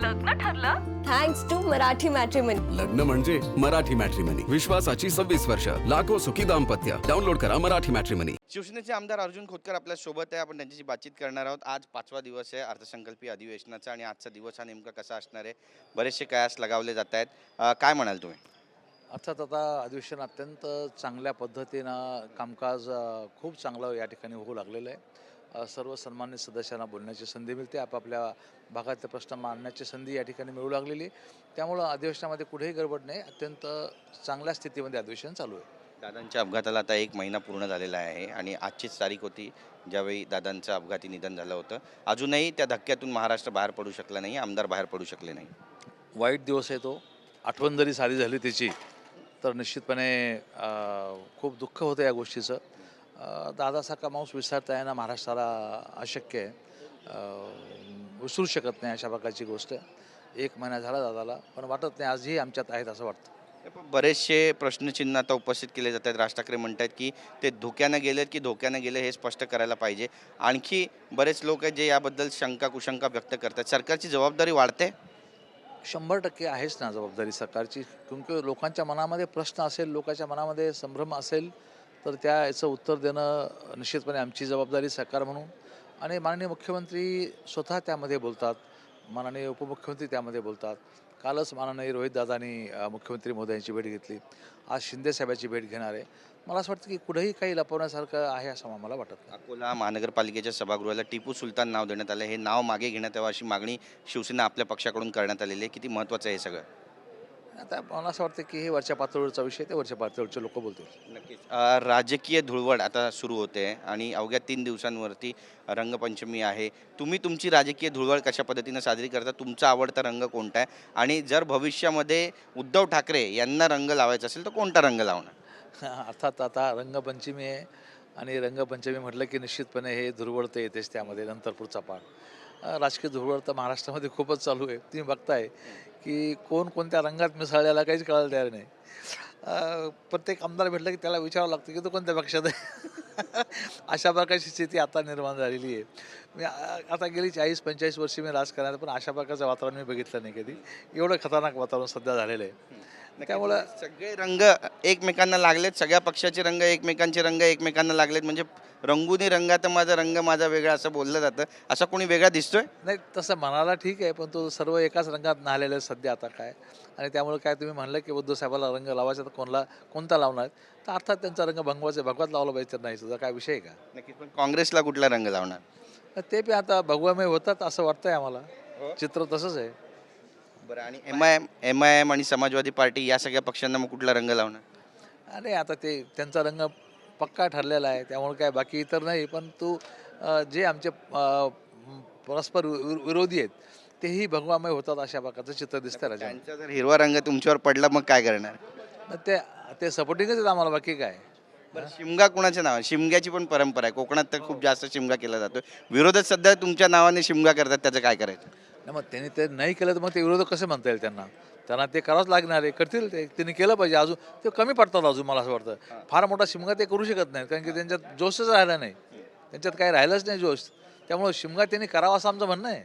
लग्न ठरलं thanks to Marathi matrimony. लग्न म्हणजे मराठी मॅट्रिमनी. विश्वासाची 26 वर्ष. लाखो सुखी दाम्पत्य. डाउनलोड करा मराठी मॅट्रिमनी. शिवसेनेचे आमदार अर्जुन खोतकर आपल्या सोबत आहे. आपण त्यांच्याशी बातचीत करणार आहोत. आज 5वा दिवस आहे अर्थसंकल्पीय अधिवेशनाचा आणि आजचा दिवस हा नेमका कसा असणार आहे, बरेचसे कयास लगावले जात आहेत. काय म्हणाल तुम्ही? अर्थात आता अधिवेशन अत्यंत चांगल्या पद्धतीनं कामकाज खूप चांगलं या ठिकाणी होऊ लागलेलं आहे. सर्व सन्मानित सदस्यांना बोलण्याची संधी मिळते, आपापल्या भागातले प्रश्न मांडण्याची संधी या ठिकाणी मिळू लागलेली. त्यामुळं अधिवेशनामध्ये कुठेही गडबड नाही, अत्यंत चांगल्या स्थितीमध्ये अधिवेशन चालू आहे. दादांच्या अपघाताला आता 1 महिना पूर्ण झालेला आहे आणि आजचीच तारीख होती ज्यावेळी दादांचं अपघाती निधन झालं होतं. अजूनही त्या धक्क्यातून महाराष्ट्र बाहेर पडू शकला नाही, आमदार बाहेर पडू शकले नाही. वाईट दिवस आहे तो. आठवण जरी सारी झाली त्याची तर निश्चितपणे खूप दुःख होतं या गोष्टीचं. दादासारखा माणूस विसरता येणं महाराष्ट्राला अशक्य आहे, विसरू शकत नाही अशा प्रकारची गोष्ट. 1 महिना झाला दादाला, पण वाटत नाही आजही आमच्यात आहेत असं वाटतं. बरेचसे प्रश्नचिन्ह आता उपस्थित केले जात आहेत. राज ठाकरे म्हणतात की ते धोक्यानं गेलेत की धोक्यानं गेले हे स्पष्ट करायला पाहिजे. आणखी बरेच लोक आहेत जे याबद्दल शंका कुशंका व्यक्त करतात. सरकारची जबाबदारी वाढते. 100% आहेच ना जबाबदारी सरकारची, क्योंकि लोकांच्या मनामध्ये प्रश्न असेल, लोकांच्या मनामध्ये संभ्रम असेल तर याचं उत्तर देणं निश्चितपणे आमची जबाबदारी सरकार म्हणून. आणि माननीय मुख्यमंत्री स्वतः त्यामध्ये बोलतात, माननीय उपमुख्यमंत्री त्यामध्ये बोलतात. कालच माननीय रोहितदादांनी मुख्यमंत्री महोदयांची भेट घेतली, आज शिंदेसाहेबांची भेट घेणार आहे. मला असं वाटतं की कुठेही काही लपवण्यासारखं आहे असं मला वाटत नाही. अकोला महानगरपालिकेच्या सभागृहाला टिपू सुलतान नाव देण्यात आलं. हे नाव मागे घेण्यात यावं अशी मागणी शिवसेना आपल्या पक्षाकडून करण्यात आलेली आहे. किती महत्त्वाचं आहे हे सगळं? आता मला असं वाटतं की हे वरच्या पातळीवरचा विषय, ते वरच्या पातळीवरचे लोक बोलतील. नक्कीच. राजकीय धुळवड आता सुरू होते आणि अवघ्या 3 दिवसांवरती रंगपंचमी आहे. तुम्ही तुमची राजकीय धुळवड कशा पद्धतीनं साजरी करता? तुमचा आवडता रंग कोणता आहे? आणि जर भविष्यामध्ये उद्धव ठाकरे यांना रंग लावायचा असेल तर कोणता रंग लावणार? अर्थात आता रंगपंचमी आहे आणि रंगपंचमी म्हटलं की निश्चितपणे हे धुळवड तर येतेच, त्यामध्ये नंतर पुढचा पाठ. राजकीय धुळवड तर महाराष्ट्रामध्ये खूपच चालू आहे. तुम्ही बघताय की कोण कोणत्या रंगात मिसळल्याला काहीच कळायला तयार नाही. प्रत्येक आमदार भेटलं की त्याला विचारावं लागतं की तो कोणत्या पक्षात आहे. अशा प्रकारची स्थिती आता निर्माण झालेली आहे. मी आता गेली 40-45 वर्षी मी राजकारणात, पण अशा प्रकारचं वातावरण मी बघितलं नाही कधी. एवढं खतरनाक वातावरण सध्या झालेलं आहे. त्यामुळं सगळे रंग एकमेकांना लागलेत, सगळ्या पक्षाचे रंग एकमेकांचे रंग एकमेकांना लागलेत. म्हणजे रंगुनी रंगात माझा रंग माझा वेगळा असं बोललं जातं. असा कोणी वेगळा दिसतोय? नाही, तसं म्हणायला ठीक आहे, पण तो सर्व एकाच रंगात नाहलेलं आहे सध्या आता काय. आणि त्यामुळे काय तुम्ही म्हणलं की उद्धव साहेबाला रंग लावायचा तर कोणता लावणार, तर अर्थात त्यांचा रंग भगवाचा भगवात लावला पाहिजे, तर नाही तुझा काय विषय आहे का? नक्कीच. पण काँग्रेसला कुठला रंग लावणार? ते बी आता भगवामय होतात असं वाटतंय आम्हाला. चित्र तसंच आहे. बरं. आणि एम आय एम आणि समाजवादी पार्टी या सगळ्या पक्षांना मग कुठला रंग लावणार? आणि आता ते त्यांचा रंग पक्का ठरलेला आहे, त्यामुळे काय बाकी इतर नाही. पण तू जे आमचे परस्पर विरोधी आहेत तेही भगवामय होतात अशा प्रकारचं चित्र दिसतं राजा. त्यांचा जर हिरवा रंग तुमच्यावर पडला मग काय करणार? ते सपोर्टिंगच आहेत आम्हाला, बाकी काय. बरं. शिमगा कुणाच्या नावाने? शिमग्याची पण परंपरा आहे कोकणात, तर खूप जास्त शिमगा केला जातो. विरोधक सध्या तुमच्या नावाने शिमगा करतात, त्याचं काय करायचं? नाही, मग त्यांनी ते नाही केलं तर मग ते विरोधक कसे म्हणता येईल त्यांना ते करावंच लागणार आहे. करतील ते, त्यांनी केलं पाहिजे. अजून ते कमी पडतात अजून, मला असं वाटतं. फार मोठा शिमगा ते करू शकत नाहीत, कारण की त्यांच्यात जोशच राहिला नाही, त्यांच्यात काही राहिलंच नाही जोश. त्यामुळे शिमगा त्यांनी करावा असं आमचं म्हणणं आहे.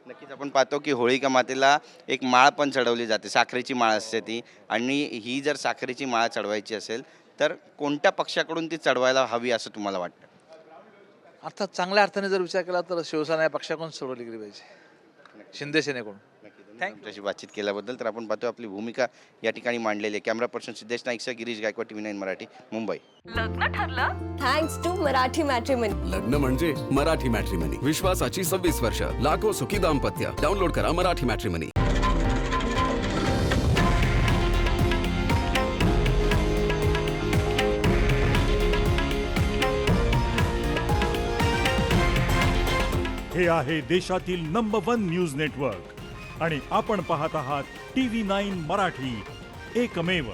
नक्कीच. आपण पाहतो की होळिका मातेला एक माळ पण चढवली जाते, साखरेची माळ असते ती. आणि ही जर साखरेची माळ चढवायची असेल तर कोणत्या पक्षाकडून ती चढवायला हवी असं तुम्हाला वाटतं? अर्थात चांगल्या अर्थाने जर विचार केला तर शिवसेना या पक्षाकडून सोडवली गेली पाहिजे, शिंदे सेनेकडून. आमच्याशी बातचीत केल्याबद्दल. तर आपण पाहतो आपली भूमिका या ठिकाणी मांडलेली आहे. कॅमेरा पर्सन सिद्धेश नाईकसह गिरीश गायकवाड, TV9 मराठी, मुंबई. लग्न ठरलं थँक्स टू मराठी मॅट्रिमनी. लग्न म्हणजे मराठी मॅट्रिमनी. विश्वासाची 26 वर्ष. लाखो सुखी दाम्पत्य. डाउनलोड करा मराठी मॅट्रिमनी. हे आहे देशातील नंबर 1 न्यूज नेटवर्क आणि आपण पाहत आहात TV9 मराठी, एकमेव.